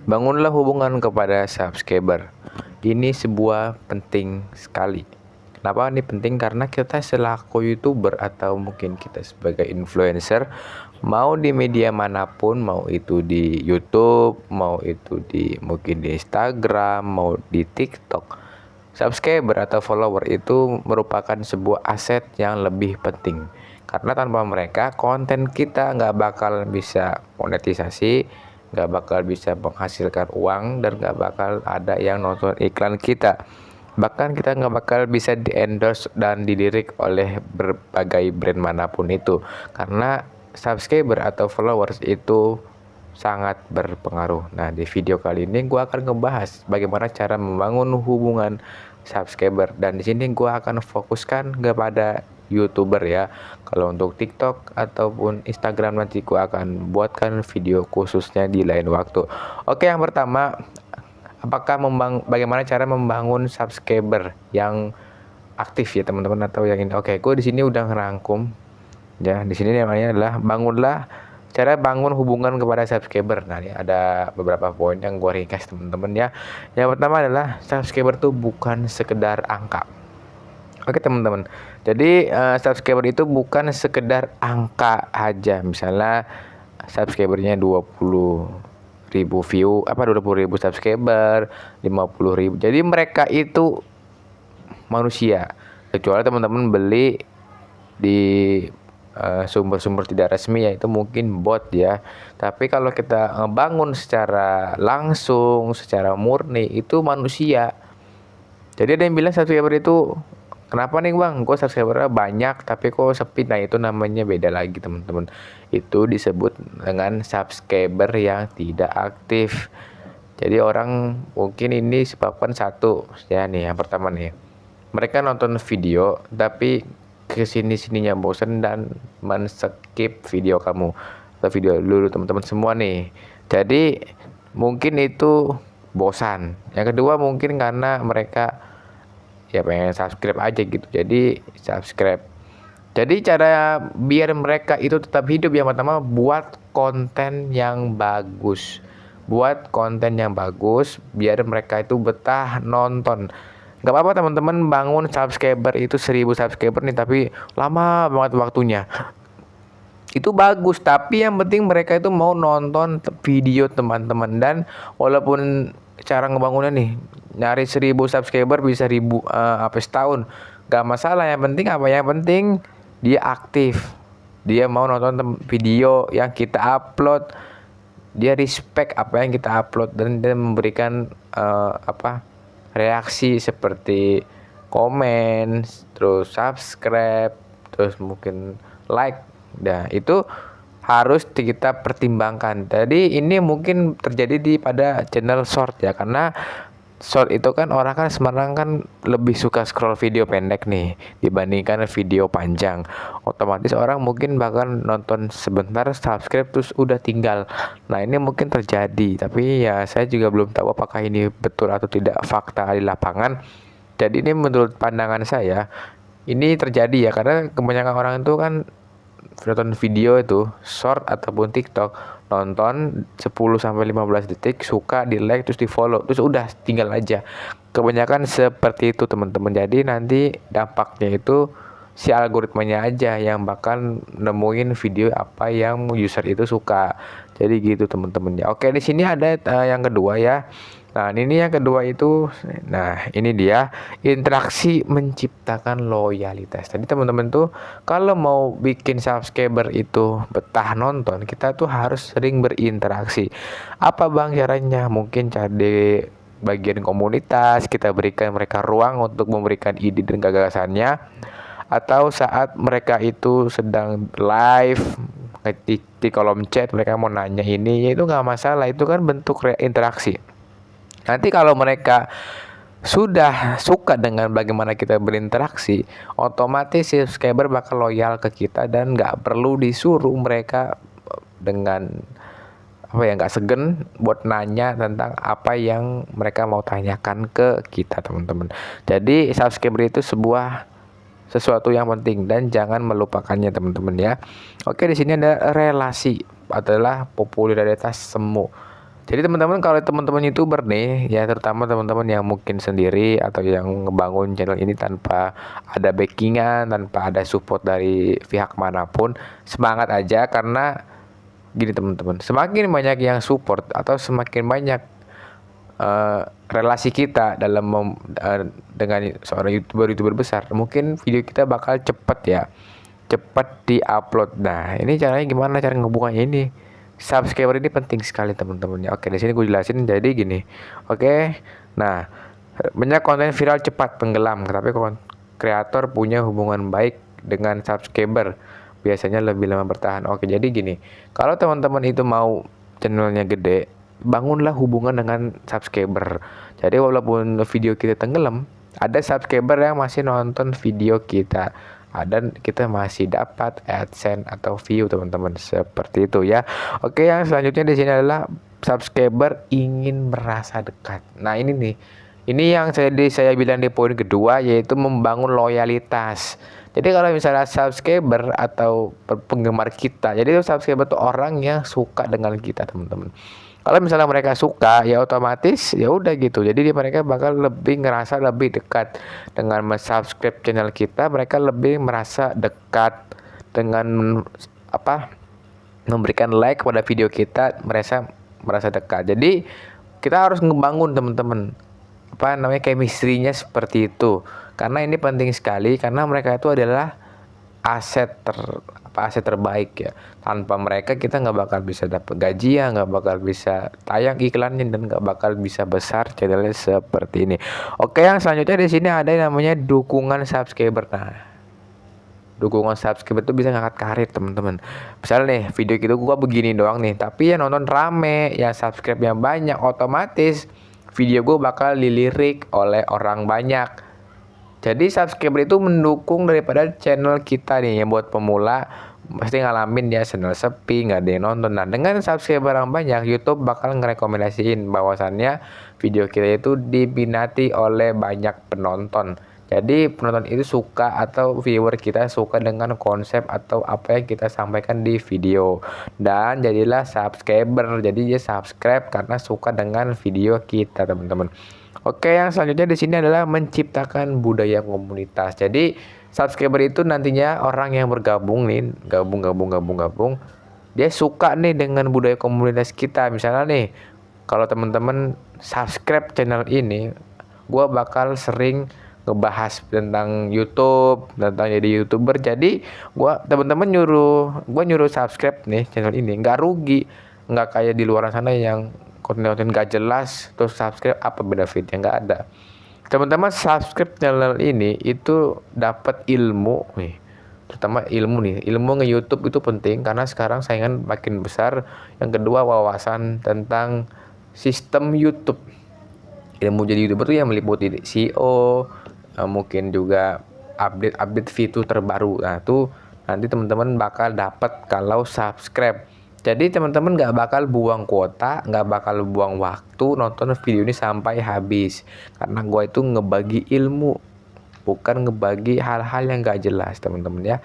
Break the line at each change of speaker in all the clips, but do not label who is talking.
Bangunlah hubungan kepada subscriber. Ini sebuah penting sekali. Kenapa ini penting? Karena kita selaku YouTuber atau mungkin kita sebagai influencer, mau di media manapun, mau itu di YouTube, mau itu di mungkin di Instagram, mau di TikTok, subscriber atau follower itu merupakan sebuah aset yang lebih penting. Karena tanpa mereka konten kita nggak bakal bisa monetisasi, nggak bakal bisa menghasilkan uang, dan nggak bakal ada yang nonton iklan kita. Bahkan kita nggak bakal bisa di endorse dan dilirik oleh berbagai brand manapun itu, karena subscriber atau followers itu sangat berpengaruh. Nah, di video kali ini gue akan ngebahas bagaimana cara membangun hubungan subscriber, dan di sini gue akan fokuskan kepada YouTuber ya. Kalau untuk TikTok ataupun Instagram nanti gue akan buatkan video khususnya di lain waktu. Oke, yang pertama, bagaimana cara membangun subscriber yang aktif ya teman-teman, atau yang ini. Oke, gue di sini udah ngerangkum ya. Di sini namanya adalah cara bangun hubungan kepada subscriber. Nah, ini ada beberapa poin yang gue ringkas teman-teman ya. Yang pertama adalah subscriber tuh bukan sekedar angka. Oke teman-teman, jadi subscriber itu bukan sekedar angka aja. Misalnya subscribernya 20.000 view, 20.000 subscriber, 50.000. Jadi mereka itu manusia. Kecuali teman-teman beli di sumber-sumber tidak resmi, yaitu mungkin bot ya. Tapi kalau kita ngebangun secara langsung, secara murni, itu manusia. Jadi ada yang bilang subscriber itu, kenapa nih bang, kok subscribernya banyak tapi kok sepi? Nah, itu namanya beda lagi teman-teman. Itu disebut dengan subscriber yang tidak aktif. Jadi orang mungkin ini sebabkan satu ya nih, yang pertama nih, mereka nonton video tapi kesini-sininya bosan dan men-skip video kamu atau video dulu teman-teman semua nih. Jadi mungkin itu bosan. Yang kedua mungkin karena mereka ya pengen subscribe aja gitu, jadi subscribe. Jadi cara biar mereka itu tetap hidup, yang pertama buat konten yang bagus. Buat konten yang bagus biar mereka itu betah nonton. Gak apa-apa teman-teman bangun subscriber itu 1.000 subscriber nih tapi lama banget waktunya, itu bagus, tapi yang penting mereka itu mau nonton video teman-teman. Dan walaupun cara ngebangunnya nih, nyari 1.000 subscriber bisa apa setahun, gak masalah. Yang penting apa? Yang penting dia aktif, dia mau nonton video yang kita upload, dia respect apa yang kita upload, dan dia memberikan reaksi seperti komen, terus subscribe, terus mungkin like. Nah, itu harus kita pertimbangkan. Jadi ini mungkin terjadi pada channel short ya, karena short itu kan orang kan sekarang kan lebih suka scroll video pendek nih dibandingkan video panjang. Otomatis orang mungkin bahkan nonton sebentar, subscribe, terus udah tinggal. Nah, ini mungkin terjadi, tapi ya saya juga belum tahu apakah ini betul atau tidak fakta di lapangan. Jadi ini menurut pandangan saya ini terjadi ya, karena kebanyakan orang itu kan nonton video itu short ataupun TikTok, nonton 10-15 detik, suka, di like, terus di follow, terus udah tinggal aja. Kebanyakan seperti itu teman-teman. Jadi nanti dampaknya itu si algoritmanya aja yang bakal nemuin video apa yang user itu suka. Jadi gitu teman-teman ya. Oke, di sini ada yang kedua ya. Nah, ini yang kedua itu, nah ini dia, interaksi menciptakan loyalitas. Tadi teman-teman tuh kalau mau bikin subscriber itu betah nonton, kita tuh harus sering berinteraksi. Apa bang caranya? Mungkin cari bagian komunitas, kita berikan mereka ruang untuk memberikan ide dan gagasannya. Atau saat mereka itu sedang live di kolom chat, mereka mau nanya ini, ya itu nggak masalah, itu kan bentuk interaksi. Nanti kalau mereka sudah suka dengan bagaimana kita berinteraksi, otomatis subscriber bakal loyal ke kita dan nggak perlu disuruh mereka dengan nggak segen buat nanya tentang apa yang mereka mau tanyakan ke kita teman-teman. Jadi subscriber itu sesuatu yang penting dan jangan melupakannya teman-teman ya. Oke, di sini ada relasi adalah popularitas semu. Jadi teman-teman, kalau teman-teman YouTuber nih, ya terutama teman-teman yang mungkin sendiri atau yang ngebangun channel ini tanpa ada backingan, tanpa ada support dari pihak manapun, semangat aja. Karena gini teman-teman, semakin banyak yang support atau semakin banyak relasi kita dengan seorang YouTuber besar, mungkin video kita bakal cepat diupload. Nah, ini caranya gimana, cara ngebukanya ini? Subscriber ini penting sekali teman-teman ya. Oke, di sini gue jelasin. Jadi gini. Oke. Nah, banyak konten viral cepat tenggelam, tapi kreator punya hubungan baik dengan subscriber biasanya lebih lama bertahan. Oke, jadi gini. Kalau teman-teman itu mau channelnya gede, bangunlah hubungan dengan subscriber. Jadi walaupun video kita tenggelam, ada subscriber yang masih nonton video kita, dan kita masih dapat AdSense atau view teman-teman, seperti itu ya. Oke, yang selanjutnya di sini adalah subscriber ingin merasa dekat. Nah, ini yang saya bilang di poin kedua, yaitu membangun loyalitas. Jadi kalau misalnya subscriber atau penggemar kita, jadi subscriber itu orang yang suka dengan kita teman-teman. Kalau misalnya mereka suka, ya otomatis ya udah gitu. Jadi mereka bakal lebih ngerasa lebih dekat dengan subscribe channel kita. Mereka lebih merasa dekat dengan memberikan like pada video kita. Merasa dekat. Jadi kita harus ngebangun teman-teman chemistry-nya seperti itu. Karena ini penting sekali, karena mereka itu adalah aset terbaik ya. Tanpa mereka kita nggak bakal bisa dapat gaji, ya nggak bakal bisa tayang iklannya, dan nggak bakal bisa besar channelnya seperti ini. Oke, yang selanjutnya di sini ada yang namanya dukungan subscriber. Nah, dukungan subscriber itu bisa ngangkat karir teman-teman. Misalnya nih, video gitu gua begini doang nih, tapi ya nonton rame, ya subscribe-nya banyak, otomatis video gua bakal dilirik oleh orang banyak. Jadi subscriber itu mendukung daripada channel kita nih, yang buat pemula pasti ngalamin ya channel sepi, nggak ada yang nonton. Nah, dengan subscriber yang banyak, YouTube bakal ngerekomendasiin bahwasannya video kita itu diminati oleh banyak penonton. Jadi penonton itu suka atau viewer kita suka dengan konsep atau apa yang kita sampaikan di video, dan jadilah subscriber. Jadi dia subscribe karena suka dengan video kita teman-teman. Oke, yang selanjutnya di sini adalah menciptakan budaya komunitas. Jadi subscriber itu nantinya orang yang bergabung nih, gabung. Dia suka nih dengan budaya komunitas kita. Misalnya nih, kalau teman-teman subscribe channel ini, gua bakal sering ngebahas tentang YouTube, tentang jadi YouTuber. Jadi teman-teman nyuruh subscribe nih channel ini, nggak rugi, nggak kayak di luar sana yang konten-konten gak jelas terus subscribe, apa benefitnya? Nggak ada. Teman-teman subscribe channel ini itu dapat ilmu nih, terutama ilmu nge-YouTube itu penting karena sekarang saingan makin besar. Yang kedua, wawasan tentang sistem YouTube. Ilmu jadi YouTuber tuh yang meliputi SEO, mungkin juga update fitur terbaru. Nah, tuh nanti teman-teman bakal dapat kalau subscribe. Jadi teman-teman nggak bakal buang kuota, nggak bakal buang waktu nonton video ini sampai habis. Karena gue itu ngebagi ilmu, bukan ngebagi hal-hal yang nggak jelas teman-teman ya.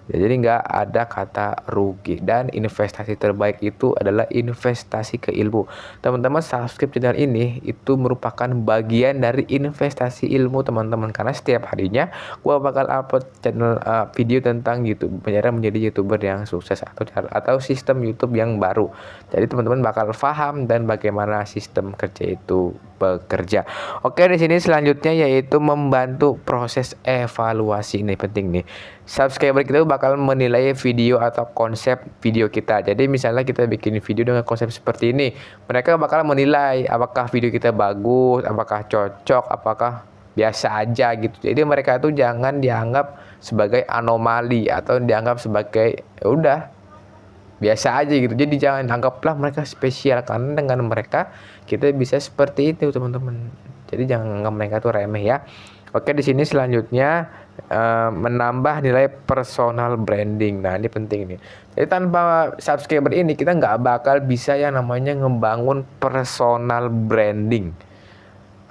Jadi nggak ada kata rugi, dan investasi terbaik itu adalah investasi ke ilmu. Teman-teman subscribe channel ini itu merupakan bagian dari investasi ilmu teman-teman, karena setiap harinya gua bakal upload channel video tentang YouTube, cara menjadi YouTuber yang sukses atau sistem YouTube yang baru. Jadi teman-teman bakal paham dan bagaimana sistem kerja itu bekerja. Oke, di sini selanjutnya yaitu membantu proses evaluasi. Ini penting nih. Subscriber kita bakal menilai video atau konsep video kita. Jadi misalnya kita bikin video dengan konsep seperti ini, mereka bakal menilai apakah video kita bagus, apakah cocok, apakah biasa aja gitu. Jadi mereka itu jangan dianggap sebagai anomali atau dianggap sebagai udah biasa aja gitu. Jadi jangan anggaplah mereka spesial, karena dengan mereka kita bisa seperti itu teman-teman. Jadi jangan anggap mereka tuh remeh ya. Oke, di sini selanjutnya menambah nilai personal branding. Nah, ini penting nih. Jadi tanpa subscriber ini kita nggak bakal bisa yang namanya ngebangun personal branding.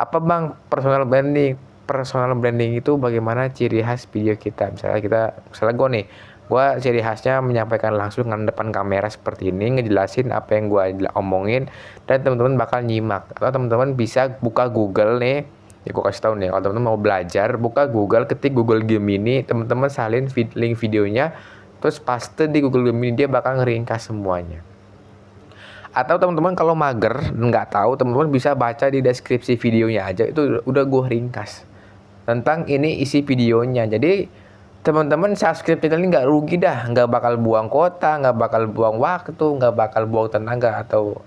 Apa bang personal branding? Personal branding itu bagaimana ciri khas video kita. Misalnya gue nih gue ciri khasnya menyampaikan langsung dengan depan kamera seperti ini, ngejelasin apa yang gue omongin, dan teman-teman bakal nyimak. Atau teman-teman bisa buka Google nih, ya gue kasih tahu nih, kalau teman-teman mau belajar, buka Google, ketik Google Gemini, teman-teman salin link videonya, terus paste di Google Gemini, dia bakal ngeringkas semuanya. Atau teman-teman kalau mager nggak tahu, teman-teman bisa baca di deskripsi videonya aja, itu udah gue ringkas tentang ini isi videonya. Jadi teman-teman subscribe channel ini nggak rugi dah, nggak bakal buang kuota, nggak bakal buang waktu, nggak bakal buang tenaga, atau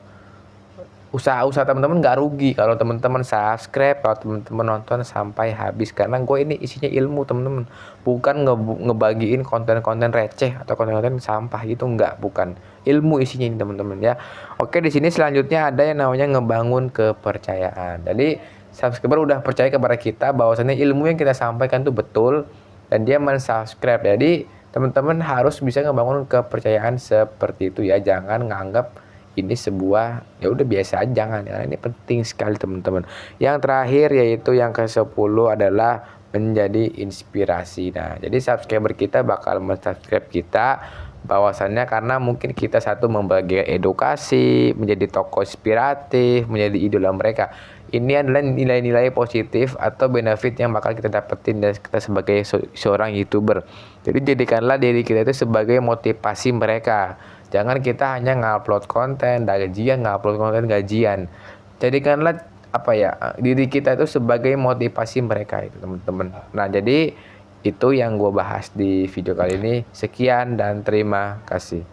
usaha-usaha teman-teman nggak rugi kalau teman-teman subscribe, kalau teman-teman nonton sampai habis, karena gue ini isinya ilmu teman-teman, bukan ngebagiin konten-konten receh atau konten-konten sampah gitu, nggak, bukan, ilmu isinya ini teman-teman ya. Oke, di sini selanjutnya ada yang namanya ngebangun kepercayaan. Jadi subscriber udah percaya kepada kita bahwasannya ilmu yang kita sampaikan tuh betul dan dia mensubscribe. Jadi teman-teman harus bisa ngebangun kepercayaan seperti itu ya, jangan nganggap ini sebuah ya udah biasa aja, jangan ya, ini penting sekali teman-teman. Yang terakhir yaitu yang ke-10 adalah menjadi inspirasi. Nah, jadi subscriber kita bakal mensubscribe kita bahwasannya karena mungkin kita satu membagi edukasi, menjadi tokoh inspiratif, menjadi idola mereka. Ini adalah nilai-nilai positif atau benefit yang bakal kita dapetin dari kita sebagai seorang YouTuber. Jadi jadikanlah diri kita itu sebagai motivasi mereka. Jangan kita hanya ngupload konten gajian, ngupload konten gajian. Jadikanlah diri kita itu sebagai motivasi mereka itu teman-teman. Nah, jadi itu yang gue bahas di video kali ini. Sekian dan terima kasih.